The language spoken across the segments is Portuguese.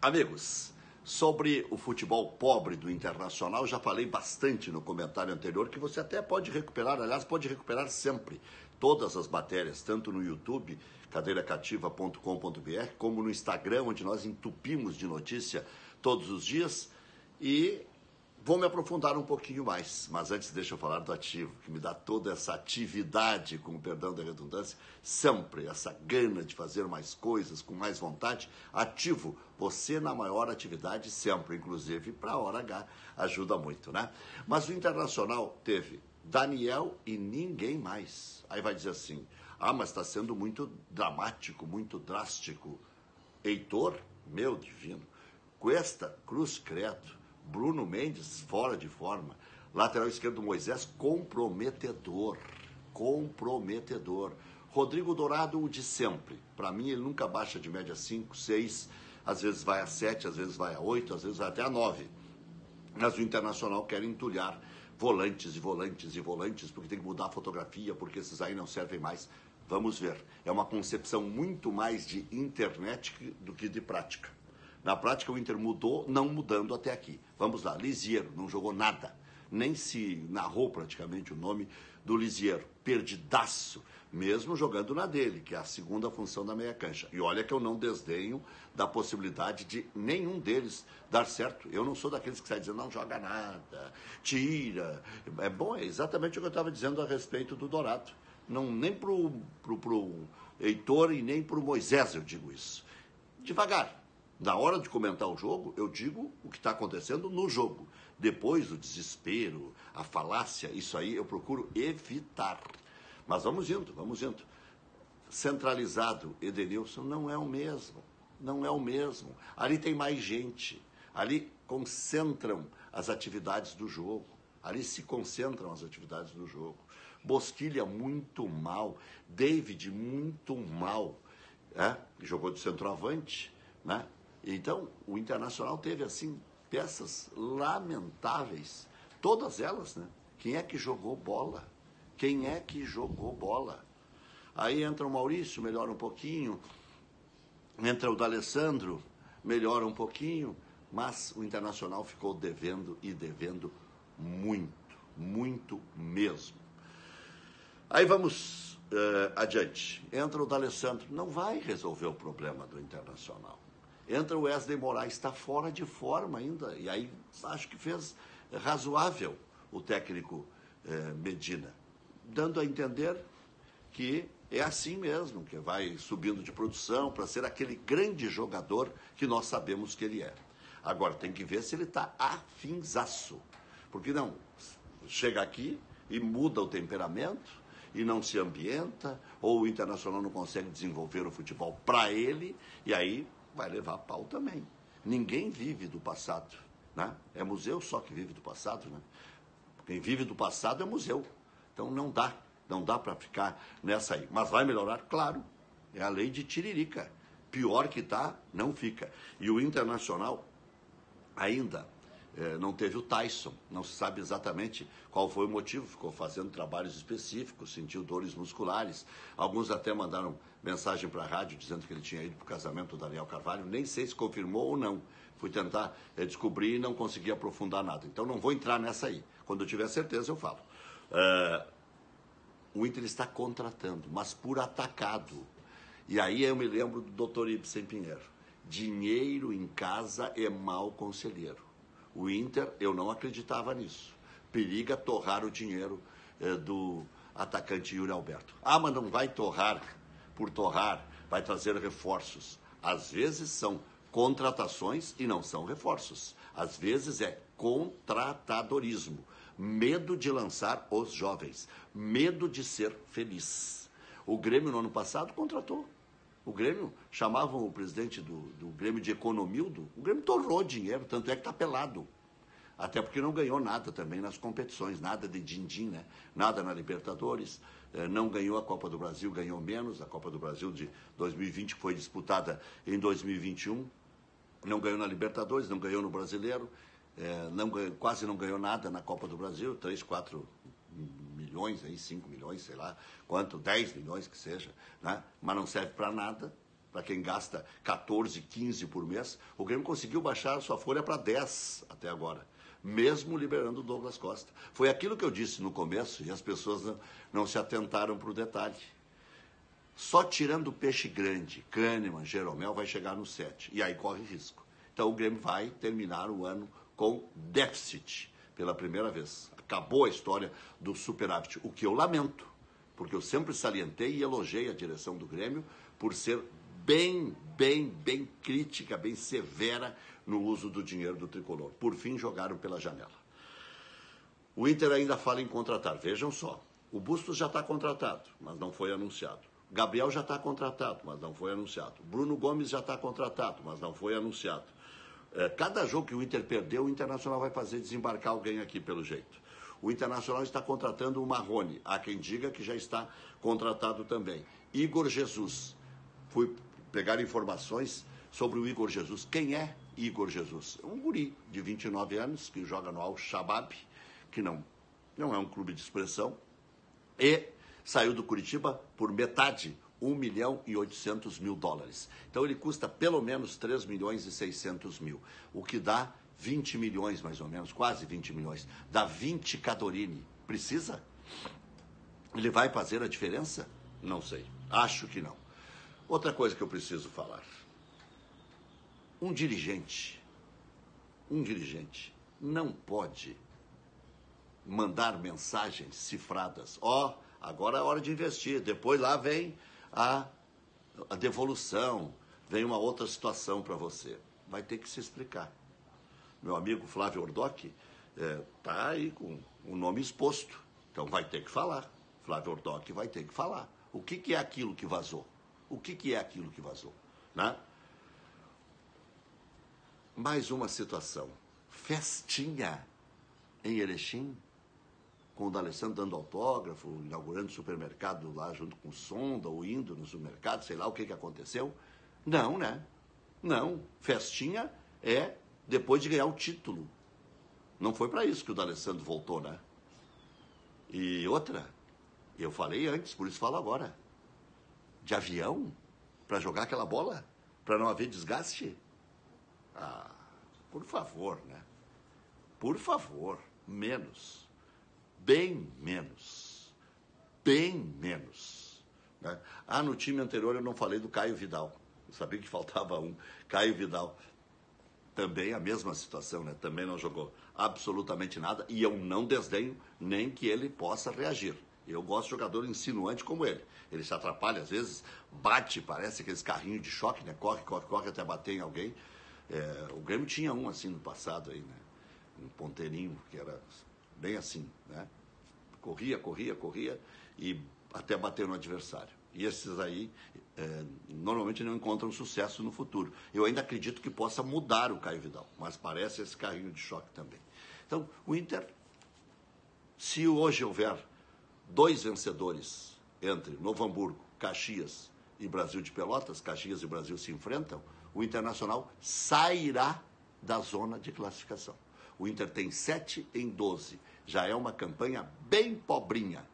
Amigos, sobre o futebol pobre do Internacional, já falei bastante no comentário anterior, que você até pode recuperar, aliás, pode recuperar sempre todas as matérias, tanto no YouTube, cadeiracativa.com.br, como no Instagram, onde nós entupimos de notícia todos os dias. E vou me aprofundar um pouquinho mais, mas antes deixa eu falar do ativo, que me dá toda essa atividade, com o perdão da redundância, sempre essa gana de fazer mais coisas, com mais vontade. Ativo, você na maior atividade sempre, inclusive para a hora H, ajuda muito, né? Mas o Internacional teve Daniel e ninguém mais. Aí vai dizer assim, mas está sendo muito dramático, muito drástico. Heitor, meu divino, Cuesta, cruz credo, Bruno Mendes, fora de forma. Lateral esquerdo, Moisés, comprometedor. Comprometedor. Rodrigo Dourado, o de sempre. Para mim, ele nunca baixa de média 5, 6, às vezes vai a 7, às vezes vai a 8, às vezes vai até a 9. Mas o Internacional quer entulhar volantes e volantes e volantes, porque tem que mudar a fotografia, porque esses aí não servem mais. Vamos ver. É uma concepção muito mais de internet do que de prática. Na prática, o Inter mudou, não mudando até aqui. Vamos lá, Lisiero não jogou nada. Nem se narrou praticamente o nome do Lisiero. Perdidaço, mesmo jogando na dele, que é a segunda função da meia cancha. E olha que eu não desdenho da possibilidade de nenhum deles dar certo. Eu não sou daqueles que saem dizendo, não joga nada, tira. É bom, é exatamente o que eu estava dizendo a respeito do Dourado. Não, nem pro Heitor e nem pro Moisés eu digo isso. Devagar. Na hora de comentar o jogo, eu digo o que está acontecendo no jogo. Depois, o desespero, a falácia, isso aí eu procuro evitar. Mas vamos indo, vamos indo. Centralizado, Edenilson, não é o mesmo. Não é o mesmo. Ali tem mais gente. Ali concentram as atividades do jogo. Ali se concentram as atividades do jogo. Bosquilha, muito mal. David, muito mal. Jogou de centroavante, né? Então, o Internacional teve, assim, peças lamentáveis. Todas elas, né? Quem é que jogou bola? Quem é que jogou bola? Aí entra o Maurício, melhora um pouquinho. Entra o D'Alessandro, melhora um pouquinho. Mas o Internacional ficou devendo e devendo muito, muito mesmo. Aí vamos adiante. Entra o D'Alessandro. Não vai resolver o problema do Internacional. Entra o Wesley Moraes, está fora de forma ainda. E aí acho que fez razoável o técnico Medina, dando a entender que é assim mesmo, que vai subindo de produção para ser aquele grande jogador que nós sabemos que ele é. Agora, tem que ver se ele está afinzaço. Porque não, chega aqui e muda o temperamento e não se ambienta, ou o Internacional não consegue desenvolver o futebol para ele, e aí vai levar pau também. Ninguém vive do passado, né? É museu só que vive do passado, né? Quem vive do passado é museu. Então não dá para ficar nessa aí. Mas vai melhorar, claro. É a lei de Tiririca. Pior que tá, não fica. E o Internacional ainda não teve o Tyson, não se sabe exatamente qual foi o motivo, ficou fazendo trabalhos específicos, sentiu dores musculares. Alguns até mandaram mensagem para a rádio dizendo que ele tinha ido para o casamento do Daniel Carvalho, nem sei se confirmou ou não. Fui tentar descobrir e não consegui aprofundar nada. Então não vou entrar nessa aí. Quando eu tiver certeza eu falo. O Inter está contratando, mas por atacado. E aí eu me lembro do Dr. Ibsen Pinheiro. Dinheiro em casa é mau conselheiro. O Inter, eu não acreditava nisso. Periga torrar o dinheiro do atacante Yuri Alberto. Mas não vai torrar por torrar, vai trazer reforços. Às vezes são contratações e não são reforços. Às vezes é contratadorismo. Medo de lançar os jovens. Medo de ser feliz. O Grêmio, no ano passado, contratou. O Grêmio, chamavam o presidente do Grêmio de Economildo, o Grêmio torrou dinheiro, tanto é que está pelado. Até porque não ganhou nada também nas competições, nada de din-din, né? Nada na Libertadores, não ganhou a Copa do Brasil, ganhou menos. A Copa do Brasil de 2020 foi disputada em 2021, não ganhou na Libertadores, não ganhou no Brasileiro, quase não ganhou nada na Copa do Brasil, 3, 4 milhões, aí, 5 milhões, sei lá, quanto, 10 milhões que seja, né? Mas não serve para nada. para quem gasta 14, 15 por mês, o Grêmio conseguiu baixar a sua folha para 10 até agora, mesmo liberando o Douglas Costa. Foi aquilo que eu disse no começo e as pessoas não se atentaram para o detalhe. Só tirando o peixe grande, Kahneman, Jeromel, vai chegar no 7. E aí corre risco. Então o Grêmio vai terminar o ano com déficit pela primeira vez. Acabou a história do superávit, o que eu lamento, porque eu sempre salientei e elogiei a direção do Grêmio por ser bem crítica, bem severa no uso do dinheiro do tricolor. Por fim, jogaram pela janela. O Inter ainda fala em contratar. Vejam só, o Bustos já está contratado, mas não foi anunciado. Gabriel já está contratado, mas não foi anunciado. Bruno Gomes já está contratado, mas não foi anunciado. Cada jogo que o Inter perdeu, o Internacional vai fazer desembarcar alguém aqui, pelo jeito. O Internacional está contratando o Marrone. Há quem diga que já está contratado também. Igor Jesus. Fui pegar informações sobre o Igor Jesus. Quem é Igor Jesus? É um guri de 29 anos que joga no Al-Shabaab, que não é um clube de expressão, e saiu do Curitiba por metade, 1 milhão e 800 mil dólares. Então ele custa pelo menos 3 milhões e 600 mil, o que dá 20 milhões mais ou menos, quase 20 milhões. Dá 20 Cadorini. Precisa? Ele vai fazer a diferença? Não sei. Acho que não. Outra coisa que eu preciso falar. Um dirigente não pode mandar mensagens cifradas. Agora é hora de investir. Depois lá vem a devolução, vem uma outra situação para você. Vai ter que se explicar. Meu amigo Flávio Ordoc está aí com o nome exposto. Então vai ter que falar. Flávio Ordoc vai ter que falar. O que é aquilo que vazou? O que é aquilo que vazou? Né? Mais uma situação. Festinha em Erechim, com o D'Alessandro dando autógrafo, inaugurando supermercado lá junto com o Sonda, ou indo no supermercado, sei lá o que aconteceu. Não, né? Não. Festinha é depois de ganhar o título. Não foi para isso que o D'Alessandro voltou, né? E outra, eu falei antes, por isso falo agora. De avião? Para jogar aquela bola? Para não haver desgaste? Por favor, né? Por favor, menos. Bem menos. Bem menos. Né? No time anterior eu não falei do Caio Vidal. Eu sabia que faltava um. Caio Vidal. Também a mesma situação, né? Também não jogou absolutamente nada. E eu não desdenho nem que ele possa reagir. Eu gosto de jogador insinuante como ele. Ele se atrapalha, às vezes, bate, parece aqueles carrinhos de choque, né? Corre até bater em alguém. O Grêmio tinha um assim no passado aí, né? Um ponteirinho, que era bem assim, né? Corria e até bater no adversário. E esses aí, normalmente não encontram sucesso no futuro. Eu ainda acredito que possa mudar o Caio Vidal, mas parece esse carrinho de choque também. Então, o Inter, se hoje houver 2 vencedores entre Novo Hamburgo, Caxias e Brasil de Pelotas, Caxias e Brasil se enfrentam, o Internacional sairá da zona de classificação. O Inter tem 7 em 12. Já é uma campanha bem pobrinha.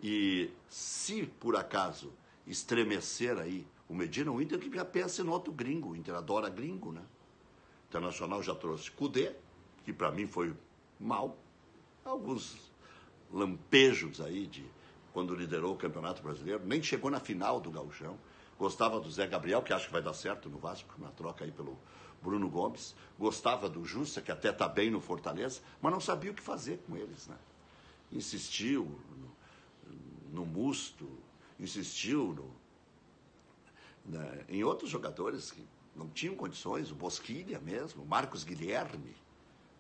E se, por acaso, estremecer aí o Medina, o Inter que já pensa no outro gringo. O Inter adora gringo, né? O Internacional já trouxe Kudê, que para mim foi mal. Alguns lampejos aí de quando liderou o Campeonato Brasileiro. Nem chegou na final do Gauchão. Gostava do Zé Gabriel, que acho que vai dar certo no Vasco, na troca aí pelo Bruno Gomes. Gostava do Jussa, que até está bem no Fortaleza, mas não sabia o que fazer com eles, né? Insistiu no Musto, insistiu em outros jogadores que não tinham condições, o Bosquilha mesmo, o Marcos Guilherme.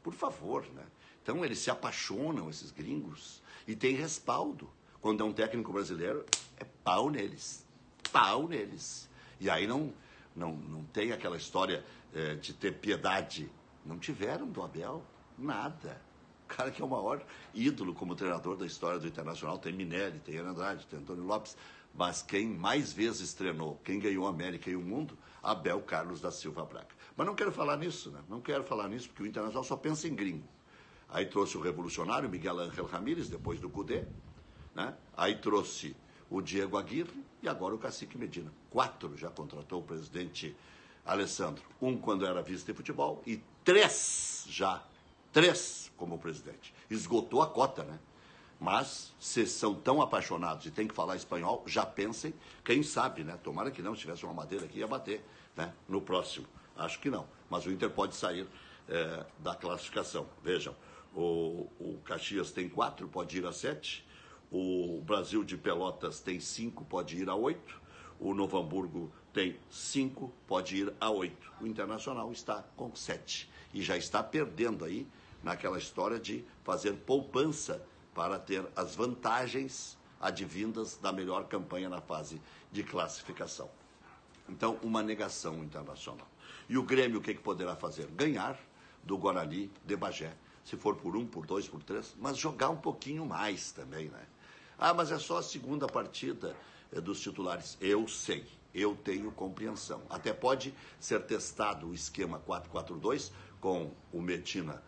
Por favor, né? Então eles se apaixonam, esses gringos, e tem respaldo. Quando é um técnico brasileiro, é pau neles. Pau neles. E aí não tem aquela história de ter piedade. Não tiveram do Abel nada. O cara que é o maior ídolo como treinador da história do Internacional, tem Minelli, tem Andrade, tem Antônio Lopes, mas quem mais vezes treinou, quem ganhou a América e o mundo, Abel Carlos da Silva Braga. Mas não quero falar nisso, né? Não quero falar nisso, porque o Internacional só pensa em gringo. Aí trouxe o revolucionário Miguel Ángel Ramírez, depois do Kudê, né? Aí trouxe o Diego Aguirre, E agora o Cacique Medina. 4 já contratou o presidente Alessandro. 1 quando era vice de futebol e 3 como presidente. Esgotou a cota, né? Mas, se são tão apaixonados e tem que falar espanhol, já pensem, quem sabe, né? Tomara que não, se tivesse uma madeira aqui, ia bater, né? No próximo. Acho que não. Mas o Inter pode sair da classificação. Vejam, o Caxias tem 4, pode ir a 7. O Brasil de Pelotas tem 5, pode ir a 8. O Novo Hamburgo tem 5, pode ir a 8. O Internacional está com 7. E já está perdendo aí naquela história de fazer poupança para ter as vantagens advindas da melhor campanha na fase de classificação. Então, uma negação internacional. E o Grêmio, o que poderá fazer? Ganhar do Guarani de Bagé. Se for por 1, por 2, por 3, mas jogar um pouquinho mais também, né? Ah, mas é só a segunda partida dos titulares. Eu sei, eu tenho compreensão. Até pode ser testado o esquema 4-4-2 com o Medina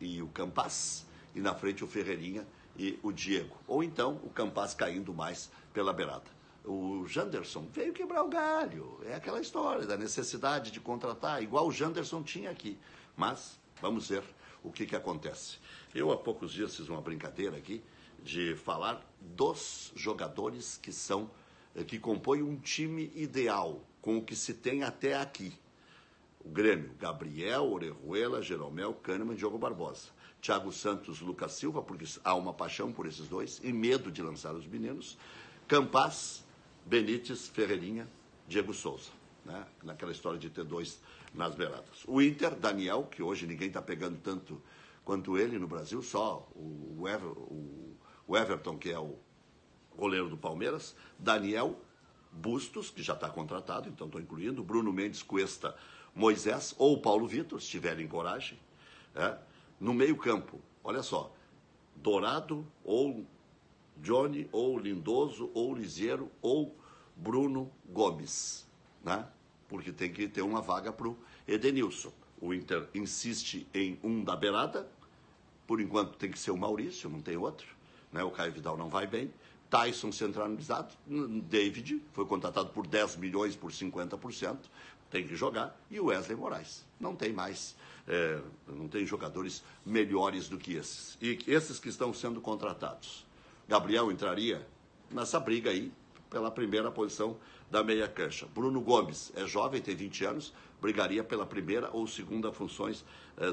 e o Campaz, e na frente o Ferreirinha e o Diego. Ou então o Campaz caindo mais pela beirada. O Janderson veio quebrar o galho. É aquela história da necessidade de contratar, igual o Janderson tinha aqui. Mas vamos ver o que acontece. Eu há poucos dias fiz uma brincadeira aqui de falar dos jogadores que compõem um time ideal, com o que se tem até aqui. O Grêmio, Gabriel, Orejuela, Jeromel, Kahneman e Diogo Barbosa. Thiago Santos, Lucas Silva, porque há uma paixão por esses dois, e medo de lançar os meninos. Campaz, Benítez, Ferreirinha, Diego Souza. Né? Naquela história de ter 2 nas beiradas. O Inter, Daniel, que hoje ninguém está pegando tanto quanto ele no Brasil, só o Everton, que é o goleiro do Palmeiras. Daniel, Bustos, que já está contratado, então estou incluindo. Bruno Mendes, Cuesta, Moisés ou Paulo Vitor, se tiverem coragem. No meio-campo, olha só, Dourado ou Johnny ou Lindoso ou Liseiro ou Bruno Gomes, né? Porque tem que ter uma vaga para o Edenilson. O Inter insiste em um da beirada, por enquanto tem que ser o Maurício, não tem outro, né? O Caio Vidal não vai bem. Tyson centralizado, David foi contratado por 10 milhões por 50%, tem que jogar, e o Wesley Moraes. Não tem mais, não tem jogadores melhores do que esses. E esses que estão sendo contratados. Gabriel entraria nessa briga aí, pela primeira posição da meia cancha. Bruno Gomes é jovem, tem 20 anos, brigaria pela primeira ou segunda funções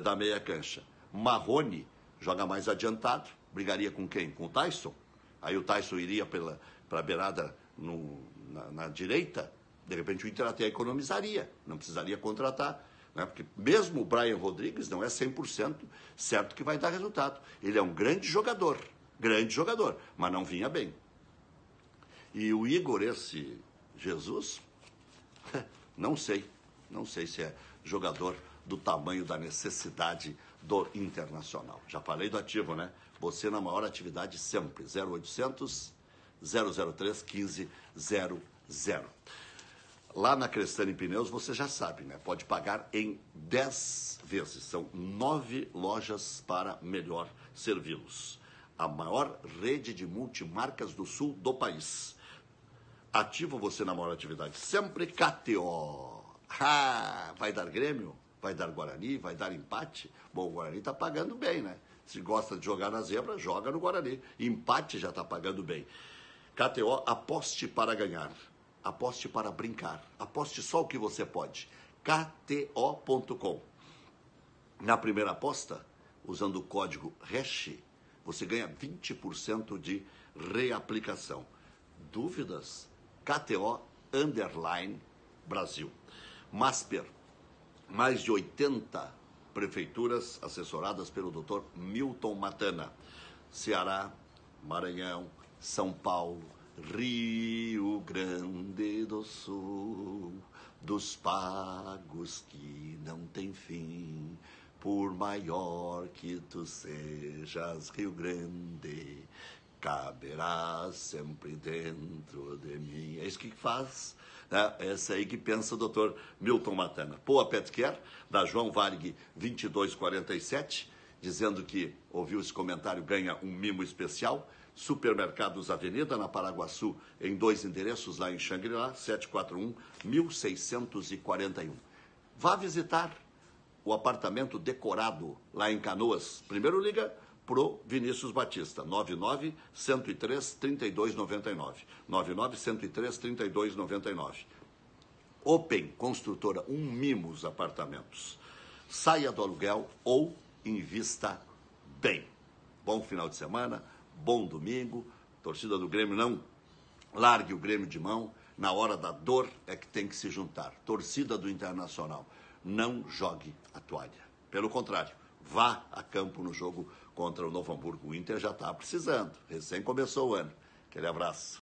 da meia cancha. Marrone joga mais adiantado, brigaria com quem? Com o Tyson? Aí o Tyson iria para a beirada na direita, de repente o Inter até economizaria, não precisaria contratar, né? Porque mesmo o Brian Rodrigues não é 100% certo que vai dar resultado. Ele é um grande jogador, mas não vinha bem. E o Igor, esse Jesus, não sei se é jogador do tamanho da necessidade do Internacional. Já falei do ativo, né? Você na maior atividade sempre, 0800 003 1500. Lá na Crestani Pneus, você já sabe, né? Pode pagar em 10 vezes. São 9 lojas para melhor servi-los. A maior rede de multimarcas do sul do país. Ativo você na maior atividade. Sempre KTO. Vai dar Grêmio? Vai dar Guarani? Vai dar empate? Bom, o Guarani está pagando bem, né? Se gosta de jogar na zebra, joga no Guarani. Empate já está pagando bem. KTO, aposte para ganhar. Aposte para brincar. Aposte só o que você pode. KTO.com. Na primeira aposta, usando o código HASH, você ganha 20% de reaplicação. Dúvidas? KTO_Brasil. Masper, mais de 80 prefeituras assessoradas pelo Dr. Milton Matana. Ceará, Maranhão, São Paulo, Rio Grande do Sul, dos pagos que não tem fim, por maior que tu sejas, Rio Grande, caberás sempre dentro de mim. É isso que faz, né? Essa aí que pensa o doutor Milton Matana. Poa Petcare, da João Varg 2247, dizendo que ouviu esse comentário, ganha um mimo especial. Supermercados Avenida, na Paraguaçu, em 2 endereços, lá em Xangri-Lá, 741-1641. Vá visitar o apartamento decorado lá em Canoas. Primeiro liga pro Vinícius Batista, 99-103-3299. 99-103-3299. Open Construtora, Mimos Apartamentos. Saia do aluguel ou invista bem. Bom final de semana, bom domingo. Torcida do Grêmio, não largue o Grêmio de mão. Na hora da dor é que tem que se juntar. Torcida do Internacional, não jogue a toalha. Pelo contrário, vá a campo no jogo contra o Novo Hamburgo. O Inter já está precisando. Recém começou o ano. Aquele abraço.